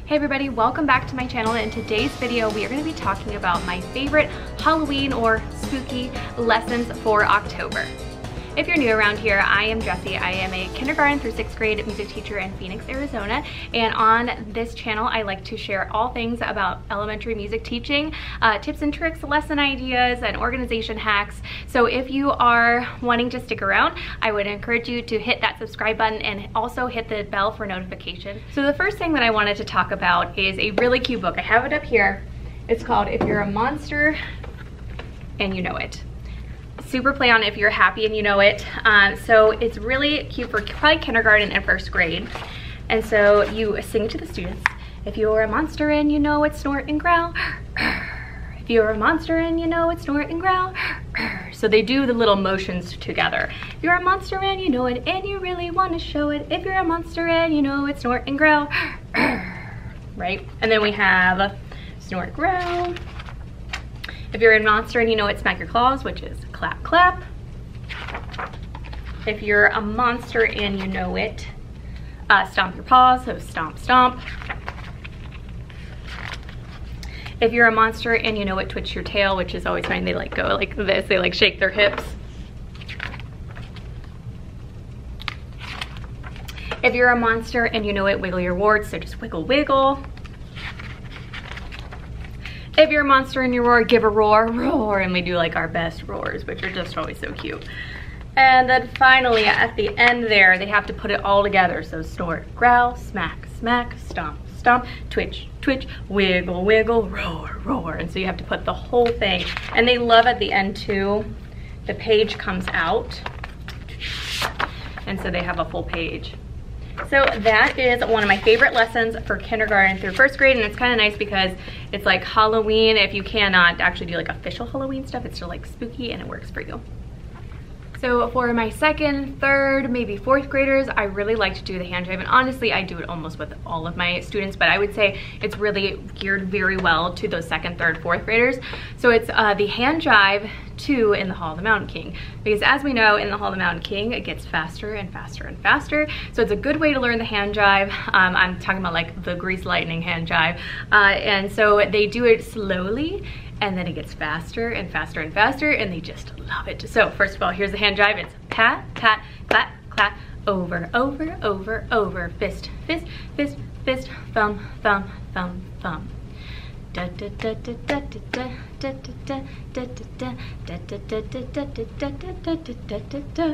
Hey everybody, welcome back to my channel. In today's video, we are going to be talking about my favorite Halloween or spooky lessons for October. If you're new around here, I am Jessie. I am a kindergarten through 6th grade music teacher in Phoenix, Arizona. And on this channel, I like to share all things about elementary music teaching, tips and tricks, lesson ideas, and organization hacks. So if you are wanting to stick around, I would encourage you to hit that subscribe button and also hit the bell for notification. So the first thing that I wanted to talk about is a really cute book. I have it up here. It's called If You're a Monster and You Know It. Super play on If You're Happy and You Know It. So it's really cute for probably kindergarten and 1st grade. And so you sing it to the students. If you're a monster and you know it, snort and growl. If you're a monster and you know it, snort and growl. So they do the little motions together. If you're a monster and you know it and you really want to show it. If you're a monster and you know it, snort and growl. Right? And then we have snort, growl. If you're a monster and you know it, smack your claws, which is clap, clap. If you're a monster and you know it, stomp your paws, so stomp, stomp. If you're a monster and you know it, twitch your tail, which is always fine. They like go like this, they like shake their hips. If you're a monster and you know it, wiggle your warts, so just wiggle, wiggle. If you're a monster and you roar, give a roar, roar, and we do like our best roars, which are just always so cute. And then finally, at the end there, they have to put it all together. So snort, growl, smack, smack, stomp, stomp, twitch, twitch, wiggle, wiggle, roar, roar. And so you have to put the whole thing. And they love at the end too, the page comes out. And so they have a full page. So that is one of my favorite lessons for kindergarten through 1st grade, and it's kind of nice because it's like Halloween. If you cannot actually do like official Halloween stuff, it's still like spooky and it works for you. So for my 2nd, 3rd, maybe 4th graders, I really like to do the hand jive, and honestly I do it almost with all of my students, but I would say it's really geared very well to those 2nd, 3rd, 4th graders. So it's the hand jive 2 in the Hall of the Mountain King, because as we know, in the Hall of the Mountain King, it gets faster and faster and faster. So it's a good way to learn the hand jive. I'm talking about like the grease lightning hand jive. And so they do it slowly, and then it gets faster and faster and faster, and they just love it. So first of all, here's the hand jive. It's pat, pat, clap, clap, over, over, over, over, fist, fist, fist, fist, thumb, thumb, thumb, thumb. Da da da da da da da da da da da da,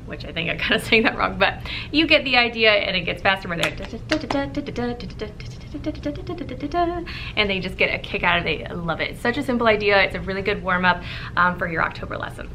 which I think I kind of sang that wrong, but you get the idea, and it gets faster when they're and they just get a kick out of it. They love it. It's such a simple idea. It's a really good warm-up for your October lessons.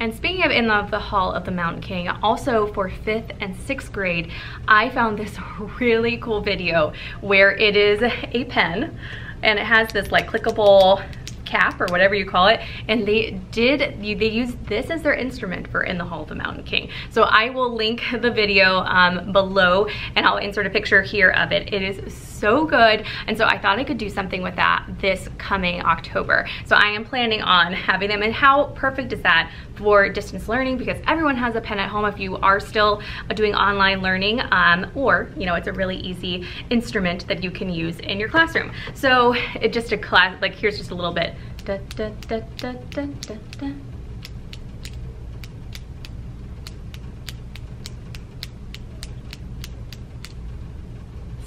And speaking of in the Hall of the Mountain King, also for 5th and 6th grade, I found this really cool video where it is a pen, and it has this like clickable cap or whatever you call it, and they use this as their instrument for in the Hall of the Mountain King. So I will link the video below, and I'll insert a picture here of it. It is so good, and so I thought I could do something with that this coming October. So I am planning on having them, and how perfect is that for distance learning, because everyone has a pen at home if you are still doing online learning, or you know, it's a really easy instrument that you can use in your classroom. So it just a class, like here's just a little bit. Da, da, da, da, da, da, da.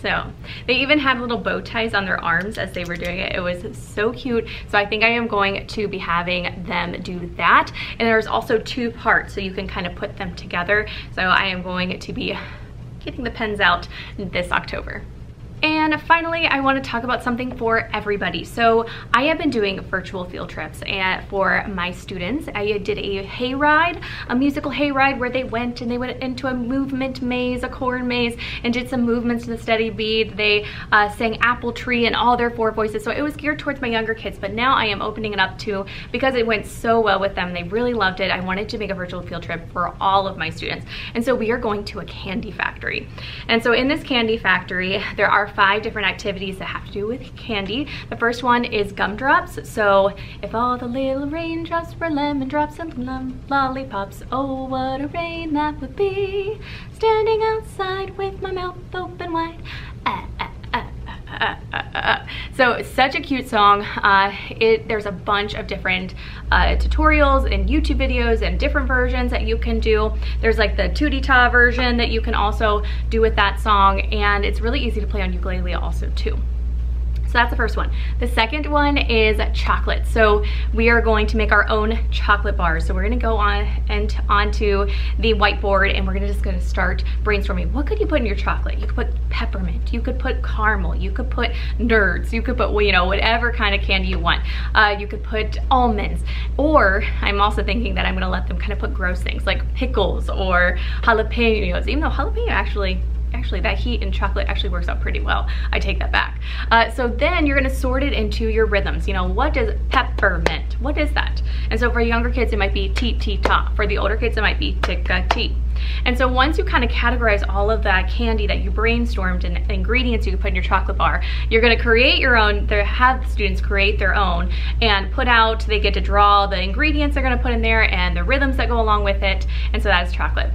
So they even had little bow ties on their arms as they were doing it. It was so cute. So I think I am going to be having them do that. And there's also 2 parts, so you can kind of put them together. So I am going to be getting the pens out this October. And finally, I want to talk about something for everybody. So I have been doing virtual field trips for my students. I did a hayride, a musical hayride, where they went into a movement maze, a corn maze, and did some movements to the steady beat. They sang Apple Tree in all their 4 voices. So it was geared towards my younger kids, but now I am opening it up to, because it went so well with them, they really loved it. I wanted to make a virtual field trip for all of my students. And so we are going to a candy factory. And so in this candy factory, there are 5 different activities that have to do with candy. The first one is gumdrops. So if all the little raindrops were lemon drops and lollipops, oh what a rain that would be, standing outside with my mouth open wide. So it's such a cute song. There's a bunch of different tutorials and YouTube videos and different versions that you can do. There's like the Tutita version that you can also do with that song, and it's really easy to play on ukulele also too. So that's the first one. The second one is chocolate. So we are going to make our own chocolate bars. So we're gonna go on and onto the whiteboard, and we're just gonna start brainstorming. What could you put in your chocolate? You could put peppermint, you could put caramel, you could put nerds, you could put, you know, whatever kind of candy you want. You could put almonds, or I'm also thinking that I'm gonna let them kind of put gross things like pickles or jalapenos, even though jalapeno actually that heat in chocolate actually works out pretty well. I take that back. So then you're gonna sort it into your rhythms. You know, what is peppermint? What is that? And so for younger kids, it might be tee-tee-ta. For the older kids, it might be tick-a-tee. And so once you kind of categorize all of that candy that you brainstormed and ingredients you can put in your chocolate bar, you're gonna create your own, have the students create their own and put out, they get to draw the ingredients they're gonna put in there and the rhythms that go along with it. And so that is chocolate.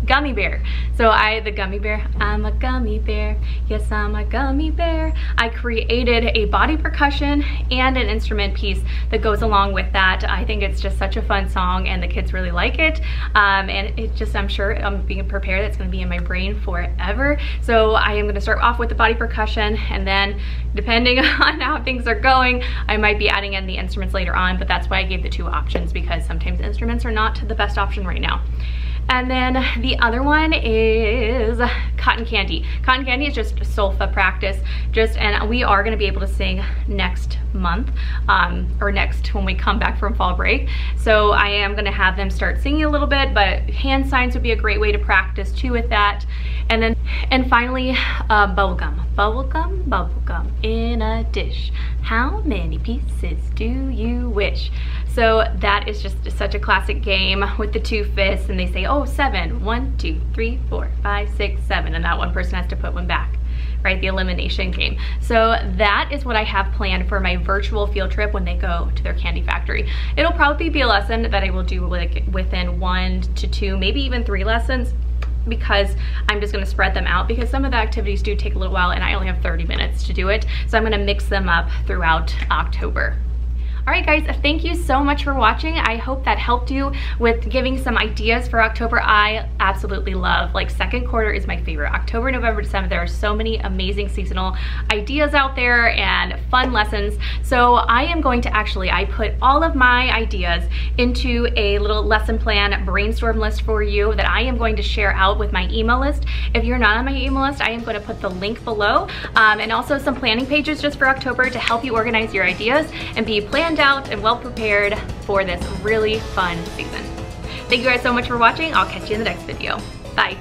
Gummy bear. So the gummy bear, I'm a gummy bear. Yes, I'm a gummy bear. I created a body percussion and an instrument piece that goes along with that. I think it's just such a fun song and the kids really like it. And it just, I'm sure I'm being prepared. It's gonna be in my brain forever. So I am gonna start off with the body percussion, and then depending on how things are going, I might be adding in the instruments later on, but that's why I gave the two options, because sometimes instruments are not the best option right now. And then the other one is cotton candy. Cotton candy is just solfa practice. And we are gonna be able to sing next month, or next when we come back from fall break. So I am gonna have them start singing a little bit, but hand signs would be a great way to practice too with that. And finally, bubblegum. Bubblegum, bubblegum in a dish. How many pieces do you wish? So that is just such a classic game with the two fists, and they say, oh, 7, 1, 2, 3, 4, 5, 6, 7, and that one person has to put one back, right? The elimination game. So that is what I have planned for my virtual field trip when they go to their candy factory. It'll probably be a lesson that I will do like within 1 to 2, maybe even 3 lessons, because I'm just gonna spread them out, because some of the activities do take a little while and I only have 30 minutes to do it. So I'm gonna mix them up throughout October. All right, guys, thank you so much for watching. I hope that helped you with giving some ideas for October. I absolutely love, like, second quarter is my favorite. October, November, December, there are so many amazing seasonal ideas out there and fun lessons. So I am going to I put all of my ideas into a little lesson plan brainstorm list for you that I am going to share out with my email list. If you're not on my email list, I am going to put the link below, and also some planning pages just for October to help you organize your ideas and be planned out and well prepared for this really fun season. Thank you guys so much for watching. I'll catch you in the next video. Bye.